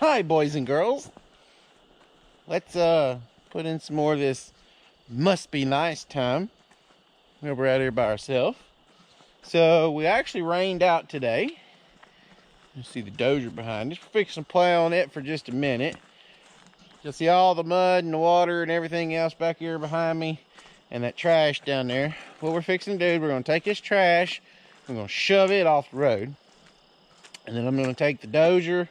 Hi, boys and girls. Let's put in some more of this must be nice time. We're out here by ourselves. So we actually rained out today. You see the Dozer behind us. We're fixing to play on it for just a minute. You'll see all the mud and the water and everything else back here behind me, and that trash down there. What we're fixing to do, we're going to take this trash, we're going to shove it off the road, and then I'm going to take the Dozer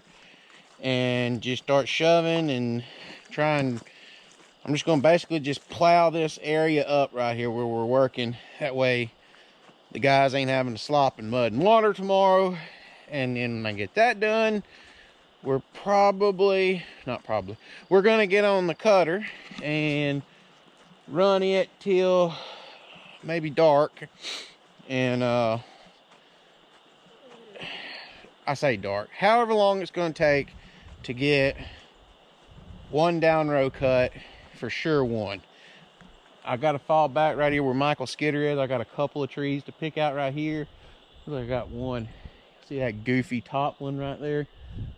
and just start shoving and trying. I'm just going to basically just plow this area up right here where we're working. That way the guys ain't having to slop in mud and water tomorrow. And then when I get that done, we're probably, not probably, we're going to get on the cutter and run it till maybe dark. And I say dark, however long it's going to take to get one down row cut, for sure one. I got to fall back right here where Michael Skidder is. I got a couple of trees to pick out right here. I got one. See that goofy top one right there?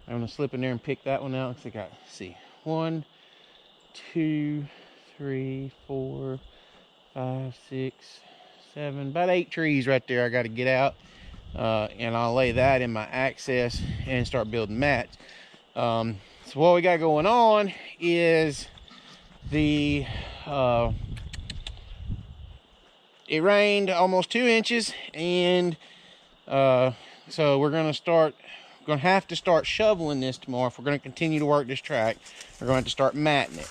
I'm gonna slip in there and pick that one out. Looks like I see 1, 2, 3, 4, 5, 6, 7, about 8 trees right there I got to get out, and I'll lay that in my access and start building mats. So what we got going on is the it rained almost 2 inches, and so we're gonna have to start shoveling this tomorrow. If we're gonna continue to work this track, we're going to start matting it.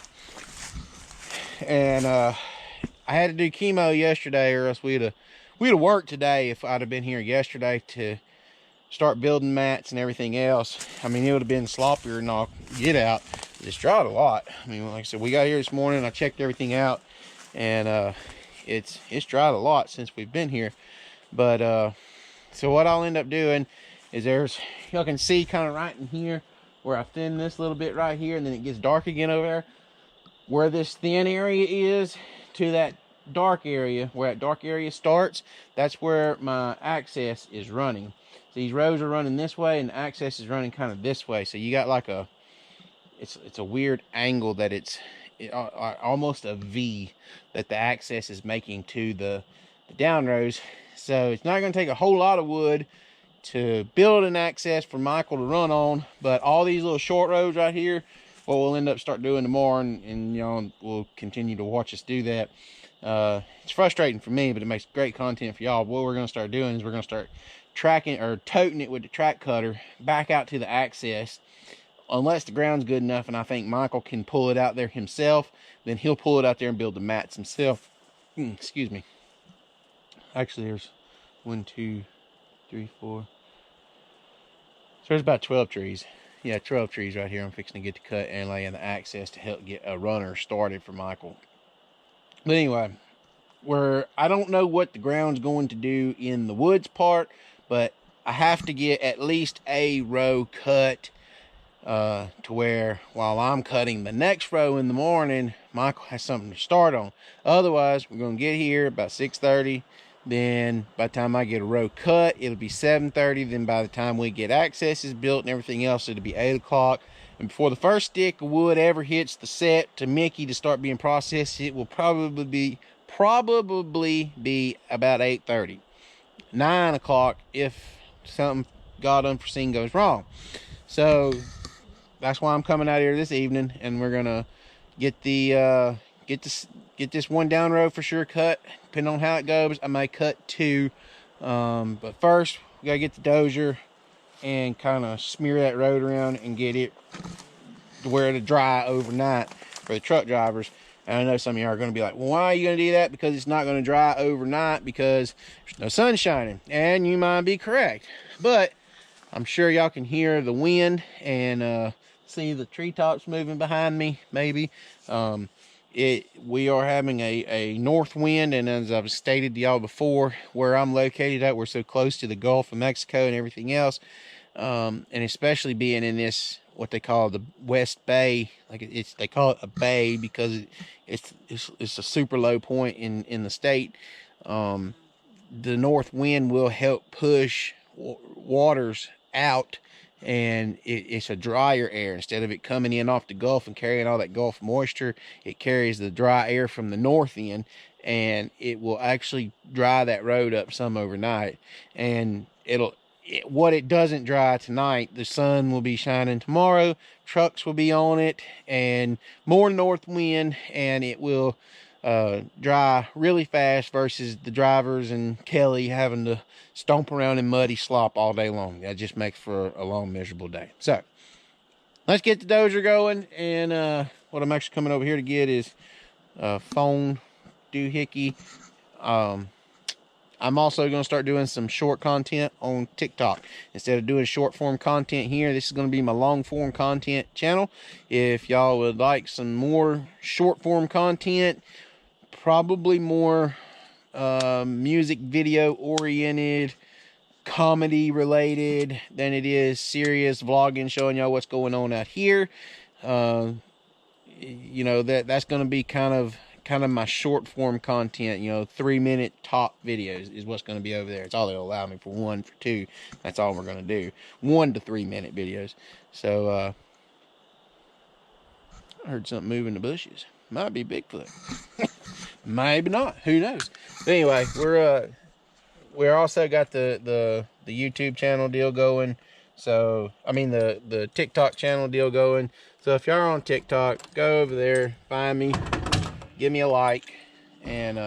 And I had to do chemo yesterday, or else we'd have worked today if I'd have been here yesterday to start building mats and everything else. I mean, it would have been sloppier and all get out. It's dried a lot. I mean, like I said, we got here this morning, I checked everything out, and it's dried a lot since we've been here. But so what I'll end up doing is, y'all can see kind of right in here where I thin this little bit right here, and then it gets dark again over there. Where this thin area is to that dark area, where that dark area starts, that's where my access is running. So these rows are running this way, and the access is running kind of this way. So you got like it's a weird angle that it's almost a V that the access is making to the down rows. So it's not going to take a whole lot of wood to build an access for Michael to run on, but all these little short rows right here, what we'll end up start doing tomorrow, and you know, we'll continue to watch us do that. It's frustrating for me, but it makes great content for y'all. What we're going to start doing is we're going to start tracking or toting it with the track cutter back out to the access. Unless the ground's good enough and I think Michael can pull it out there himself, then he'll pull it out there and build the mats himself. Excuse me. Actually, there's 1, 2, 3, 4. So there's about 12 trees. Yeah, 12 trees right here I'm fixing to get to cut and lay in the access to help get a runner started for Michael. But anyway, I don't know what the ground's going to do in the woods part, but I have to get at least a row cut to where while I'm cutting the next row in the morning, Michael has something to start on. Otherwise, we're going to get here about 6:30. Then by the time I get a row cut, it'll be 7:30. Then by the time we get accesses built and everything else, it'll be 8 o'clock. And before the first stick of wood ever hits the set to Mickey to start being processed, it will probably be about 8:30. 9 o'clock if something God unforeseen goes wrong. So that's why I'm coming out here this evening, and we're gonna get the get this one down row for sure cut. Depending on how it goes, I may cut 2. But first, we gotta get the Dozer and kind of smear that road around and get it to where it'll dry overnight for the truck drivers. And I know some of you are going to be like, well, why are you going to do that? Because it's not going to dry overnight because there's no sun shining. And you might be correct. But I'm sure y'all can hear the wind and see the treetops moving behind me, maybe. We are having a north wind, and as I've stated to y'all before, where I'm located at, we're so close to the Gulf of Mexico and everything else, and especially being in this, what they call the West Bay, they call it a bay because it's a super low point in the state. The north wind will help push waters out and it's a drier air. Instead of it coming in off the Gulf and carrying all that Gulf moisture, it carries the dry air from the north in, and it will actually dry that road up some overnight. And what it doesn't dry tonight, the sun will be shining tomorrow, trucks will be on it, and more north wind, and it will dry really fast versus the drivers and Kelly having to stomp around in muddy slop all day long. That just makes for a long, miserable day. So let's get the Dozer going. And what I'm actually coming over here to get is phone doohickey. I'm also going to start doing some short content on TikTok. Instead of doing short form content here, this is going to be my long form content channel. If y'all would like some more short form content, probably more music video oriented, comedy related than it is serious vlogging, showing y'all what's going on out here, you know, that's going to be kind of my short form content. You know, 3-minute top videos is what's going to be over there. It's all they'll allow me for 1, for 2. That's all we're going to do, 1 to 3 minute videos. So I heard something move in the bushes. Might be Bigfoot. Maybe not, who knows. But anyway, we're also got the YouTube channel deal going. So I mean the TikTok channel deal going. So if y'all are on TikTok, go over there, find me, give me a like, and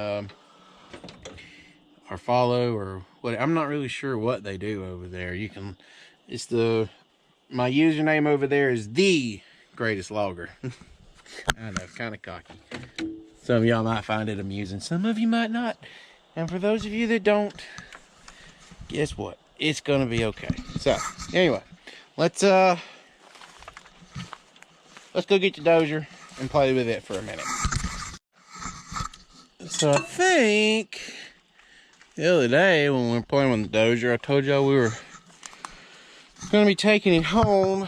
or follow, or what. I'm not really sure what they do over there. You can, it's my username over there is the greatest logger. I know, kind of cocky. Some of y'all might find it amusing, some of you might not. And for those of you that don't, guess what? It's gonna be okay. So anyway, let's go get the Dozer and play with it for a minute. So I think the other day when we were playing with the Dozer, I told y'all we were gonna be taking it home,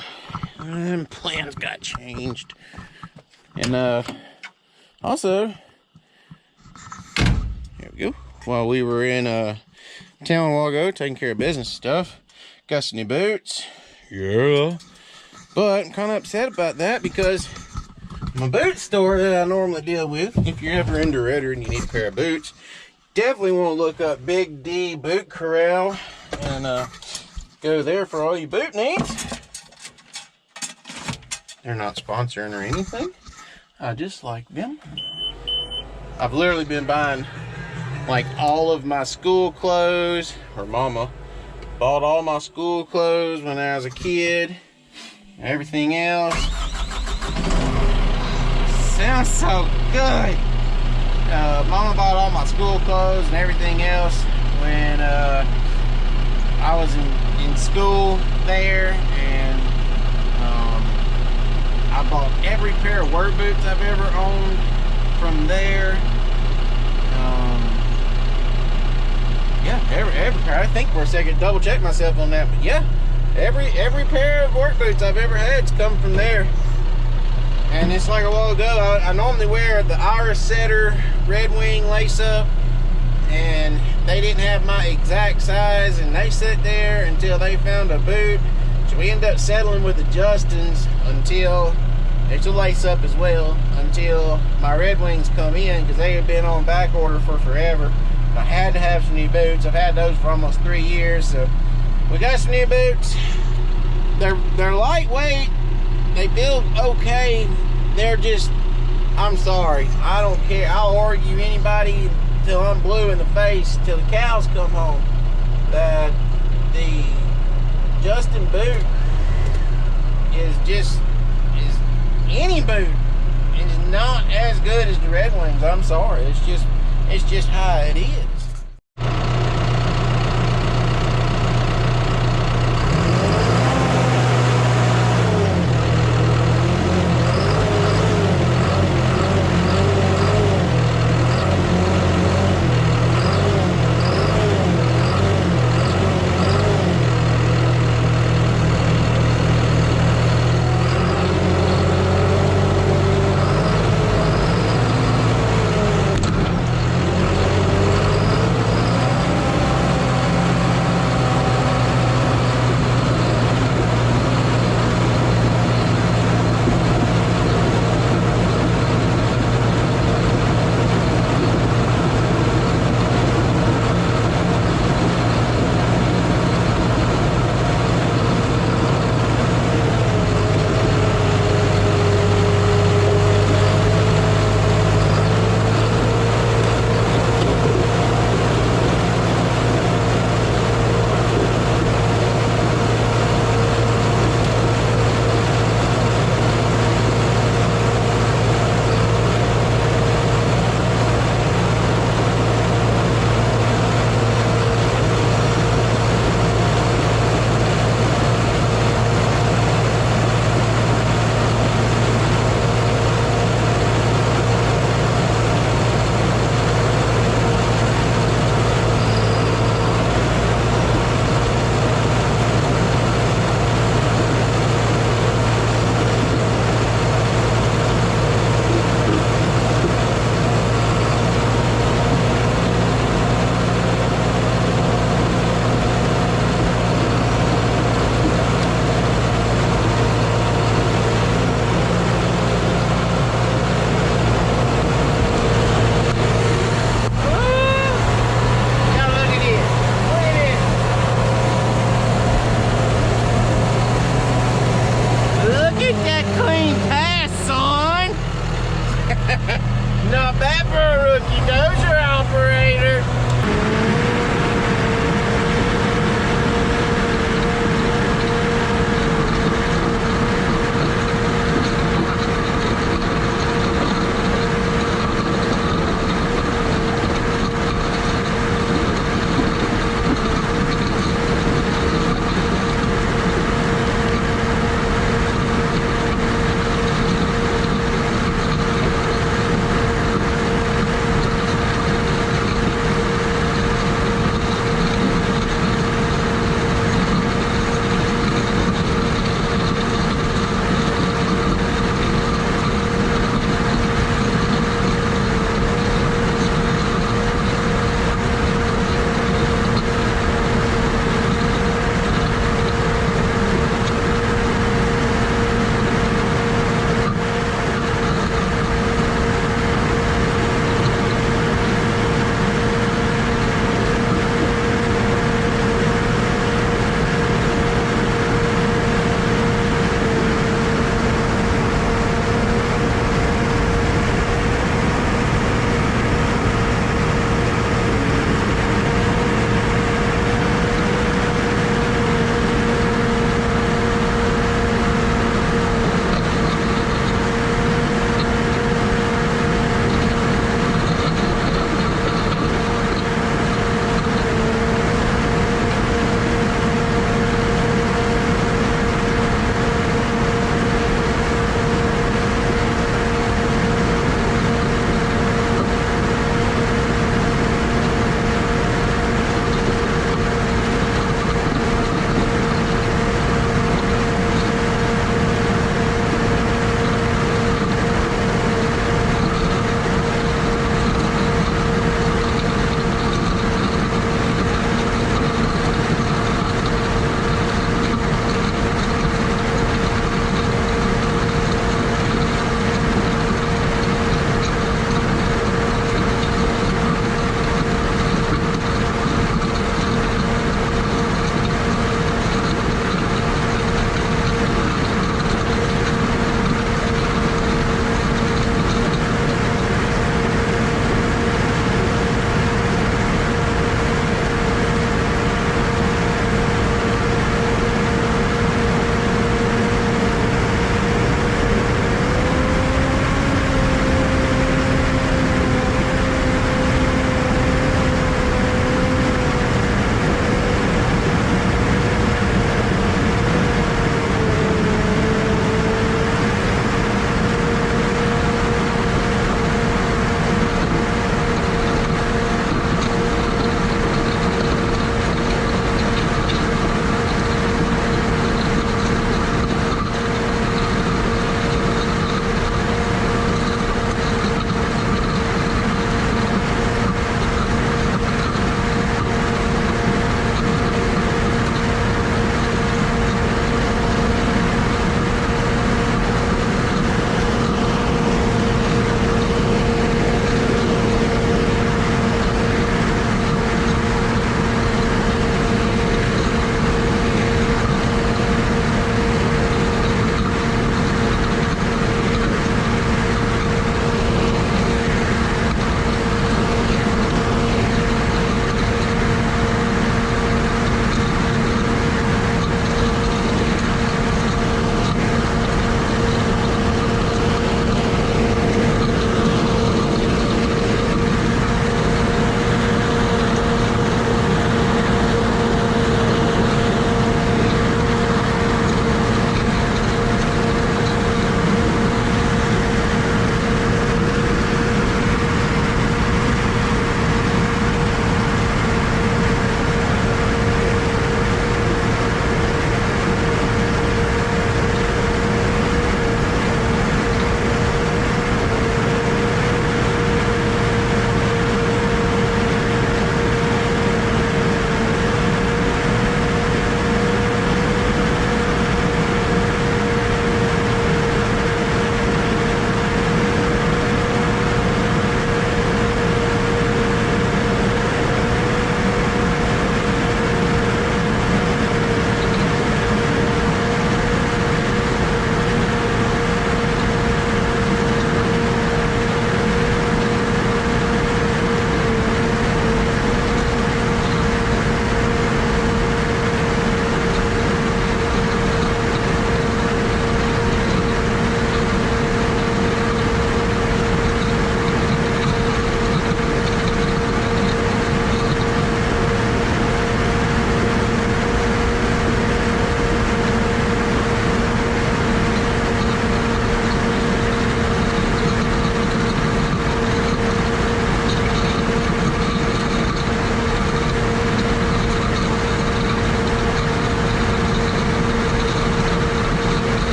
and plans got changed. And also, here we go. While we were in town a while ago taking care of business stuff, got some new boots. Yeah. But I'm kind of upset about that because my boot store that I normally deal with, if you're ever into Redder and you need a pair of boots, definitely want to look up Big D Boot Corral and go there for all your boot needs. They're not sponsoring or anything. I just like them. I've literally been buying like all of my school clothes, or mama bought all my school clothes when I was a kid. Everything else sounds so good. Mama bought all my school clothes and everything else when I was in school there, and I bought every pair of work boots I've ever owned from there. Yeah, every pair. I think for a second, double check myself on that, but yeah, every pair of work boots I've ever had's come from there. And it's like a while ago, I normally wear the Iris Setter Red Wing lace up, and they didn't have my exact size, and they sat there until they found a boot. So we ended up settling with the Justins until it's a lace up as well, until my Red Wings come in, because they had been on back order for forever. I had to have some new boots. I've had those for almost 3 years, so we got some new boots. They're lightweight. They feel okay. They're just, I'm sorry, I don't care. I'll argue anybody till I'm blue in the face, till the cows come home, that the Justin boot is any boot is not as good as the Red Wings. I'm sorry. It's just how it is.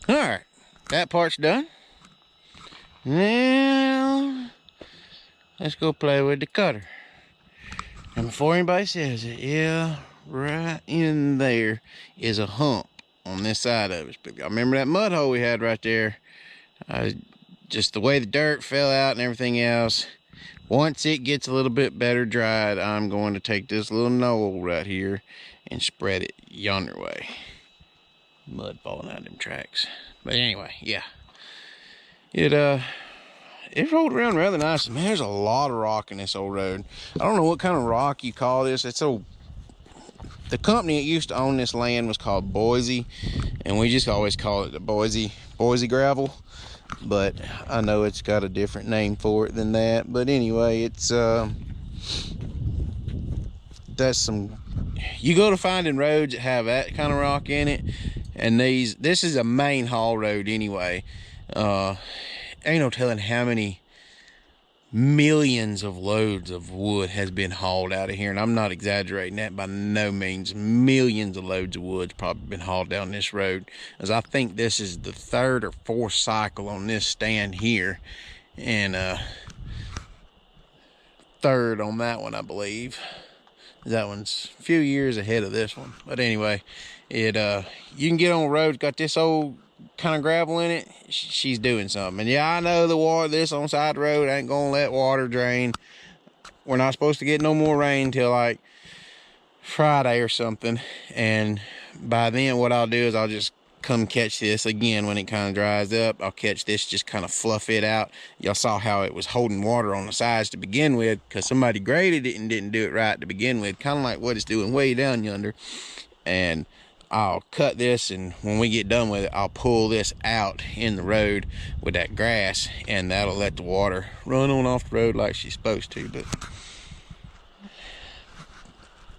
All right, that part's done. Now, let's go play with the cutter. And before anybody says it, yeah, right in there is a hump on this side of it. But y'all remember that mud hole we had right there? Just the way the dirt fell out and everything else. Once it gets a little bit better dried, I'm going to take this little knoll right here and spread it yonder way. Mud falling out of them tracks. But anyway, yeah. It rolled around rather nice. Man, there's a lot of rock in this old road. I don't know what kind of rock you call this. The company that used to own this land was called Boise, and we just always call it the Boise gravel. But I know it's got a different name for it than that. But anyway, it's that's some. You go to finding roads that have that kind of rock in it, and this is a main haul road anyway. Ain't no telling how many millions of loads of wood has been hauled out of here, and I'm not exaggerating that by no means. Millions of loads of wood's probably been hauled down this road, as I think this is the 3rd or 4th cycle on this stand here, and 3rd on that one, I believe. That one's a few years ahead of this one. But anyway, you can get on a road, got this old kind of gravel in it, she's doing something. And yeah, I know the water, this on side the road ain't gonna let water drain. We're not supposed to get no more rain till like Friday or something, and by then what I'll do is I'll just come catch this again when it kind of dries up. I'll catch this, just kind of fluff it out. Y'all saw how it was holding water on the sides to begin with, because somebody graded it and didn't do it right to begin with, kind of like what it's doing way down yonder. And I'll cut this, and when we get done with it, I'll pull this out in the road with that grass, and that'll let the water run on off the road like she's supposed to. But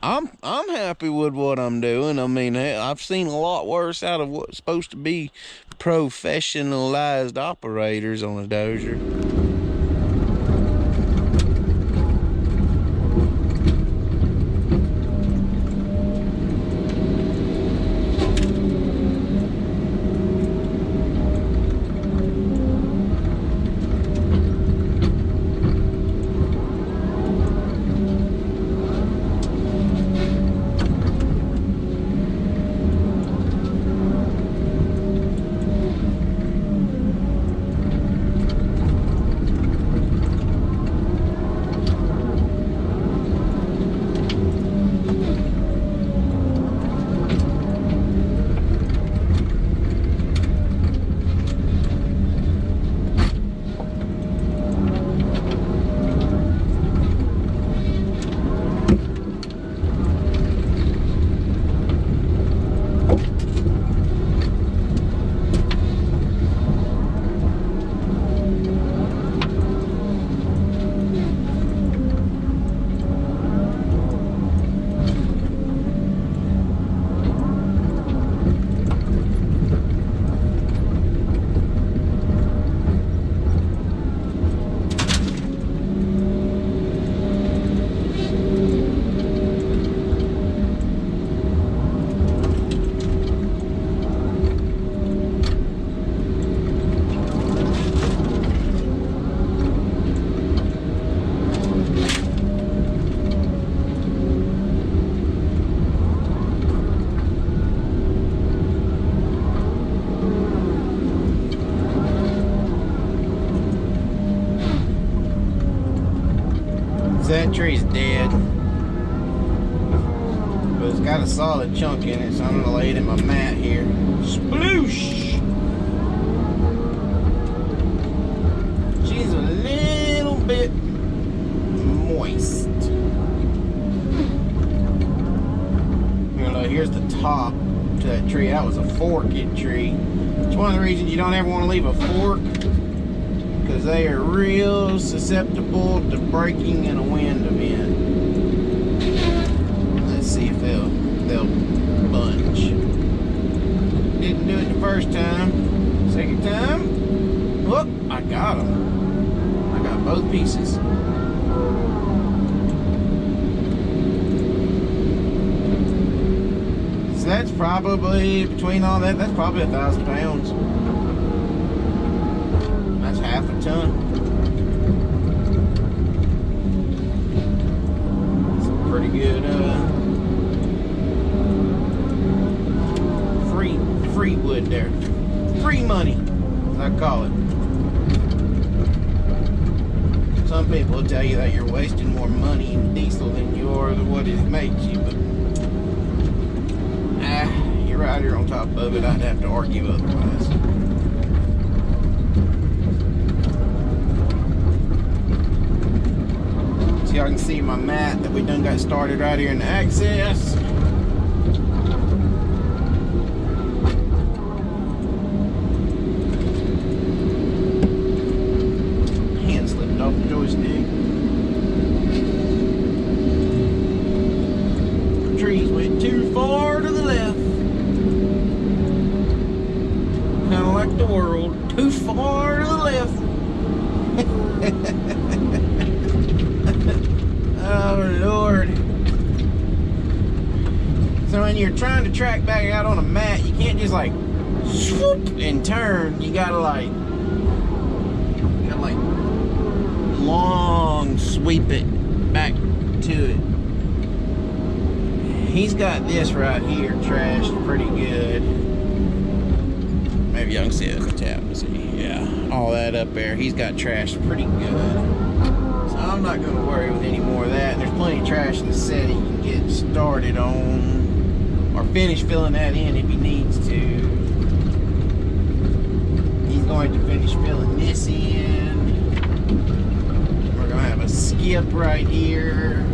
I'm happy with what I'm doing. I mean, I've seen a lot worse out of what's supposed to be professionalized operators on a Dozer. That tree's dead, but it's got a solid chunk in it, so I'm gonna lay it in my mat here. Sploosh! She's a little bit moist. Here's the top to that tree. That was a forked tree. It's one of the reasons you don't ever want to leave a fork, because they are real susceptible to breaking in a wind event. Let's see if they'll bunch. Didn't do it the first time. Second time, whoop, I got them. I got both pieces. So that's probably, between all that, that's probably 1,000 pounds. That's half a ton. It's pretty good, free wood there. Free money, as I call it. Some people will tell you that you're wasting more money in diesel than you are what it makes you, but you're right here on top of it. I'd have to argue otherwise. So y'all can see my mat that we done got started right here in the access. Hand slipped off the joystick. Trees went too far to the left. Kind of like the world, too far to the left. Oh Lord. So when you're trying to track back out on a mat, you can't just like swoop and turn. You gotta like long sweep it back to it. He's got this right here trashed pretty good. Maybe y'all can see it. Let's tap and see. Yeah, all that up there. He's got trashed pretty good. So I'm not going to worry with any more of that. There's plenty of trash in the set he can get started on, or finish filling that in if he needs to. He's going to finish filling this in. We're going to have a skip right here.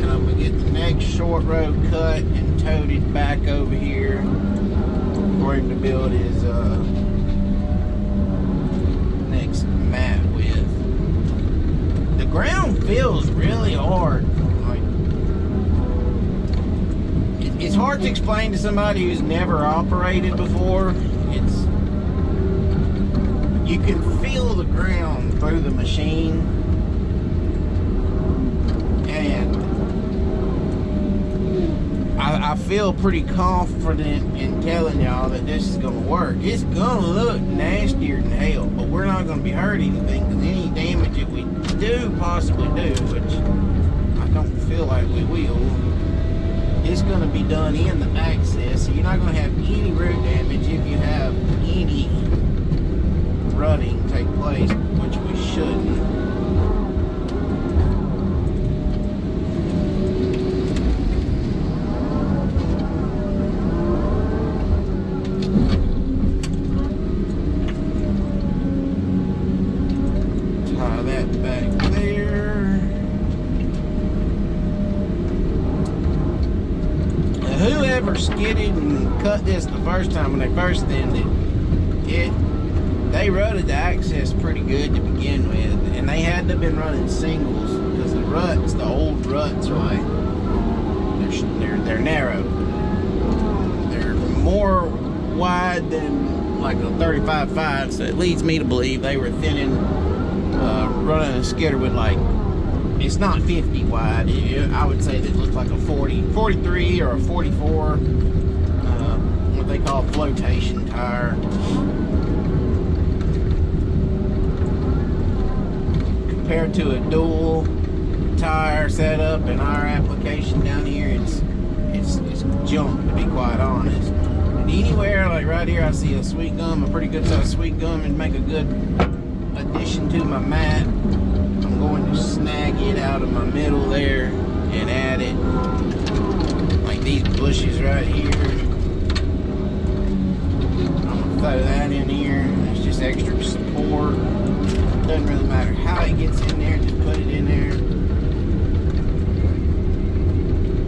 And I'm going to get the next short road cut and toted back over here for him to build his next mat with. The ground feels really hard. Like, it's hard to explain to somebody who's never operated before. You can feel the ground through the machine, and I feel pretty confident in telling y'all that this is going to work. It's going to look nastier than hell, but we're not going to be hurt anything, because any damage that we possibly do, which I don't feel like we will, it's going to be done in the access, so you're not going to have any root damage if you have any rutting take place, which we shouldn't. Tie that back there. Now, whoever skidded and cut this the first time when they first ended it, they rutted the access pretty good to begin with, and they had to have been running singles because the ruts, the old ruts, right? They're narrow. They're more wide than like a 35.5, so it leads me to believe they were thinning, running a skidder with like, it's not 50 wide. I would say that it looks like a 43 or a 44, what they call flotation tire. Compared to a dual tire setup in our application down here, it's junk, to be quite honest. And anywhere like right here I see a sweet gum, a pretty good sized sweet gum, and make a good addition to my mat, I'm going to snag it out of my middle there and add it, like these bushes right here. I'm gonna throw that in here. It's just extra support. Doesn't really matter how it gets in there, just put it in there.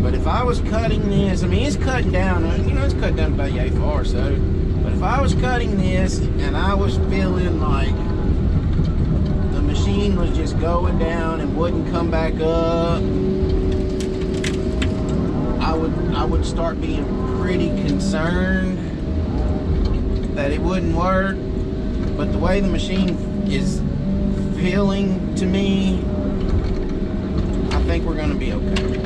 But if I was cutting this, I mean, it's cutting down, you know, it's cut down about yay far, so. But if I was cutting this and I was feeling like the machine was just going down and wouldn't come back up, I would start being pretty concerned that it wouldn't work. But the way the machine is feeling to me, I think we're going to be okay.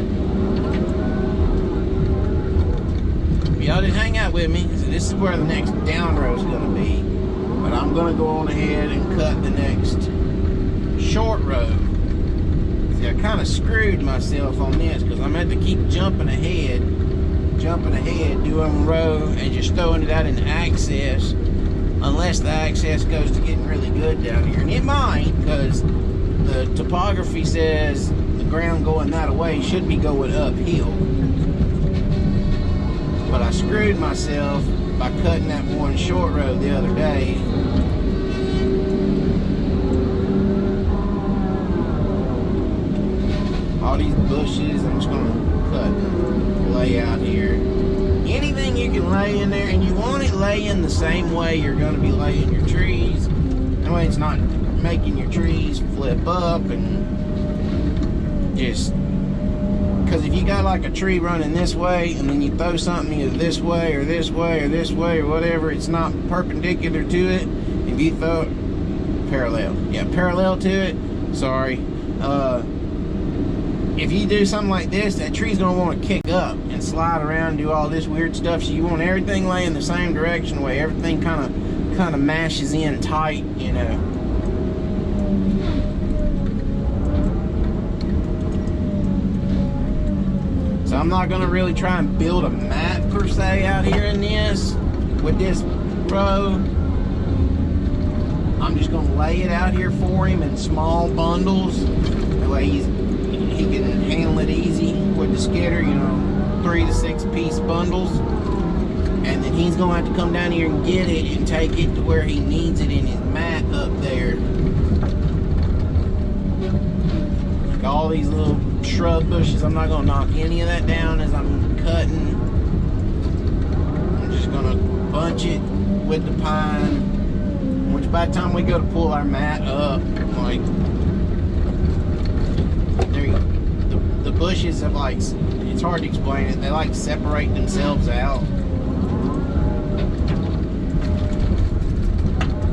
y'all just hang out with me. So this is where the next down row is going to be. But I'm going to go on ahead and cut the next short row. See, I kind of screwed myself on this because I'm going to have to keep jumping ahead, doing row and just throwing it out in access, unless the access goes to getting really good down here. And it might, because the topography says the ground going that way should be going uphill. But I screwed myself by cutting that one short row the other day. All these bushes, I'm just gonna cut and lay out here. Anything you can lay in there, and you want it laying the same way you're gonna be laying your trees. That way it's not making your trees flip up and just, because if you got like a tree running this way and then you throw something either this way or this way or this way or whatever, it's not perpendicular to it. If you throw it parallel to it, sorry, if you do something like this, that tree's gonna want to kick up and slide around and do all this weird stuff. So you want everything laying the same direction, where everything kind of mashes in tight, you know. So I'm not gonna really try and build a mat per se out here in this with this row. I'm just gonna lay it out here for him in small bundles. That way he can handle it easy with the skidder, you know, 3 to 6 piece bundles. And then he's gonna have to come down here and get it and take it to where he needs it in his mat up there. Like all these little shrub bushes, I'm not gonna knock any of that down as I'm cutting. I'm just gonna bunch it with the pine, which by the time we go to pull our mat up, like, the bushes have, like, it's hard to explain it, they like separate themselves out,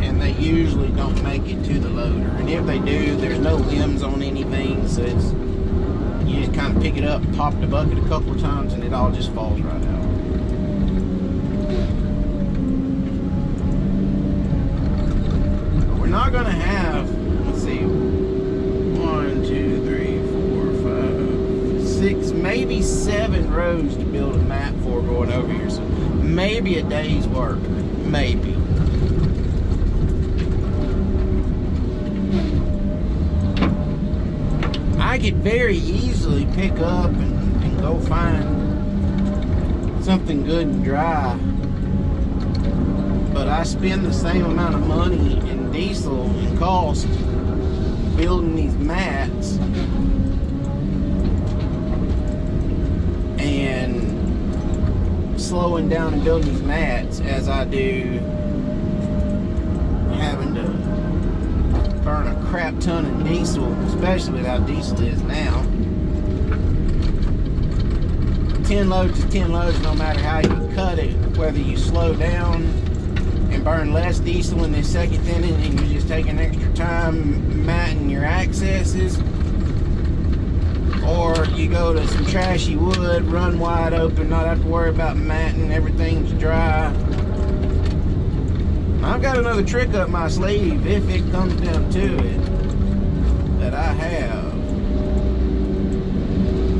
and they usually don't make it to the loader, and if they do, there's no limbs on anything, so it's, you just kind of pick it up, pop the bucket a couple of times, and it all just falls right out. But we're not gonna have, let's see, 1, 2, 3, 4, 5, 6, maybe 7 rows to build a mat for going over here. So maybe a day's work, maybe. I could very easily pick up and go find something good and dry, but I spend the same amount of money in diesel and cost building these mats and slowing down and building these mats as I do having to burn a crap ton of diesel, especially with how diesel is now. 10 loads is 10 loads no matter how you cut it, whether you slow down and burn less diesel in this second thinning and you're just taking extra time matting your accesses, or you go to some trashy wood, run wide open, not have to worry about matting, everything's dry. I've got another trick up my sleeve, if it comes down to it, that I have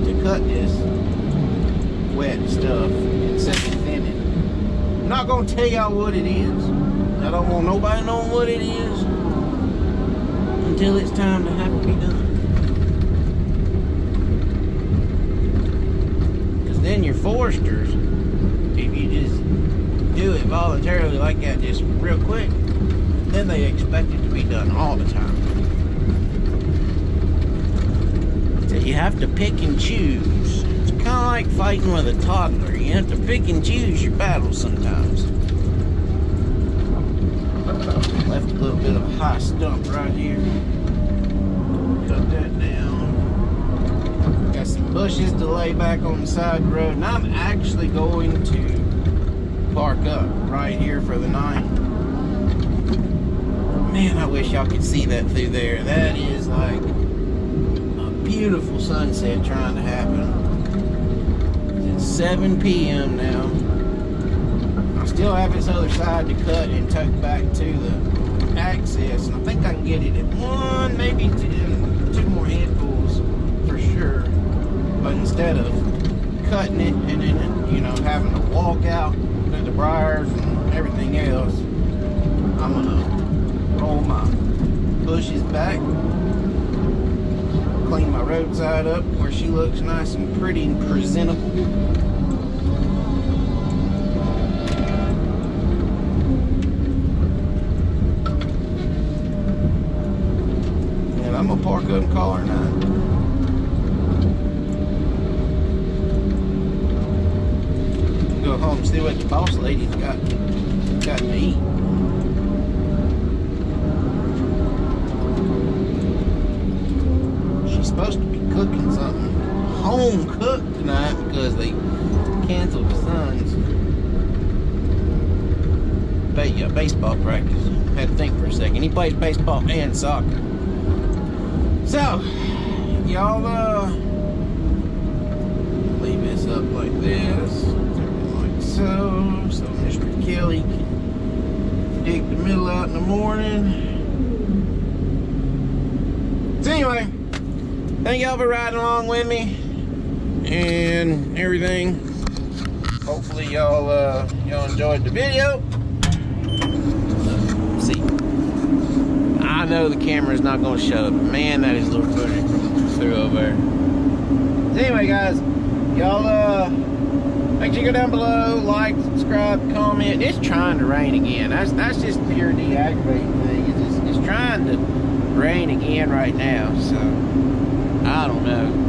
to cut this wet stuff in second thinning. I'm not going to tell y'all what it is. I don't want nobody knowing what it is until it's time to have it be done. Because then your foresters, if you just do it voluntarily like that, just real quick, then they expect it to be done all the time. So you have to pick and choose. It's kind of like fighting with a toddler. You have to pick and choose your battles sometimes. Left a little bit of a high stump right here. Cut that down. Got some bushes to lay back on the side of the road, and I'm actually going to park up right here for the night. Man, I wish y'all could see that through there. That is like a beautiful sunset trying to happen. It's 7 p.m. now. still have this other side to cut and tuck back to the access, and I think I can get it at one, maybe two more handfuls for sure. But instead of cutting it and then, you know, having to walk out through the briars and everything else, I'm gonna roll my bushes back, clean my roadside up where she looks nice and pretty and presentable. And I'm gonna park up and call her now. Go home and see what the boss lady's got to eat. She's supposed to be cooking something home cooked tonight because they canceled the Suns' baseball practice. Had to think for a second. He plays baseball and soccer. So, y'all leave this up like this. So Mr. Kelly can dig the middle out in the morning. So anyway, thank y'all for riding along with me and everything. Hopefully y'all enjoyed the video. Let's see, I know the camera's not going to show it, but man, that is a little footage through over there. So anyway, guys, y'all make sure you go down below, like, subscribe, comment. It's trying to rain again. That's just pure de-aggravating thing. It's trying to rain again right now, so I don't know.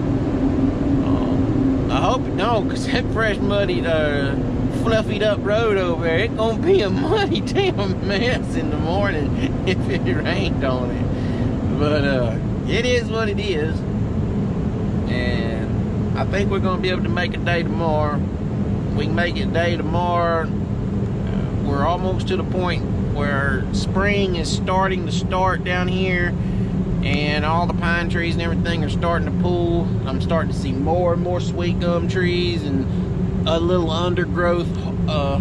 I hope it don't, because that fresh, muddy, fluffied up road over there, it's gonna be a muddy damn mess in the morning if it rained on it. But it is what it is, and I think we're gonna be able to make a day tomorrow. We can make it day tomorrow. We're almost to the point where spring is starting to start down here, and all the pine trees and everything are starting to pull. I'm starting to see more and more sweet gum trees and a little undergrowth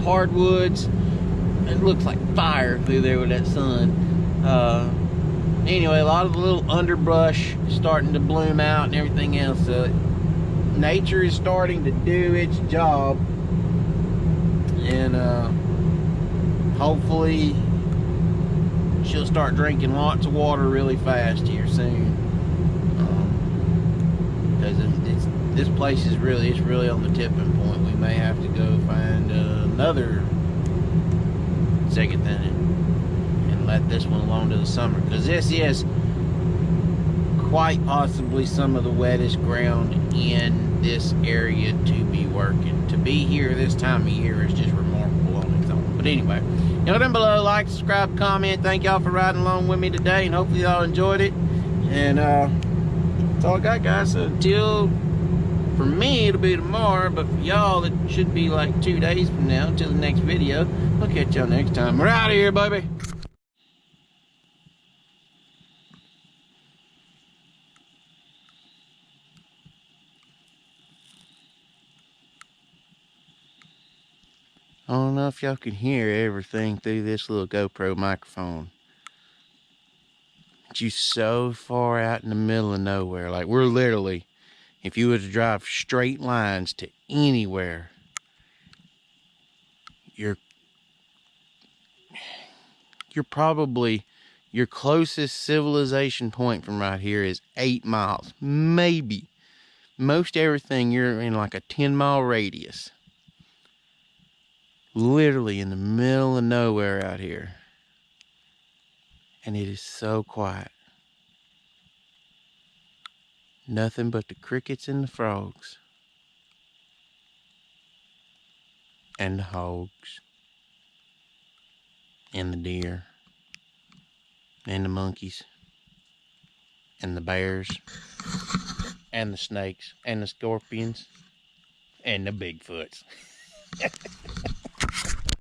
hardwoods. It looks like fire through there with that sun. Anyway, a lot of the little underbrush is starting to bloom out and everything else. So nature is starting to do its job. And hopefully she'll start drinking lots of water really fast here soon, because this place is really on the tipping point. We may have to go find another second tenant and let this one alone to the summer, because this is quite possibly some of the wettest ground in this area to be working. To be here this time of year is just remarkable on its own. But anyway, y'all down below, like, subscribe, comment. Thank y'all for riding along with me today, and hopefully y'all enjoyed it. And that's all I got, guys. So until, for me, it'll be tomorrow, but for y'all, it should be like 2 days from now until the next video. I'll catch y'all next time. We're out of here, baby. I don't know if y'all can hear everything through this little GoPro microphone. But you so far out in the middle of nowhere. Like, we're literally, if you were to drive straight lines to anywhere, you're probably, your closest civilization point from right here is 8 miles. Maybe. Most everything, you're in like a 10-mile radius. Literally in the middle of nowhere out here. And it is so quiet. Nothing but the crickets and the frogs. And the hogs. And the deer. And the monkeys. And the bears. And the snakes. And the scorpions. And the Bigfoots.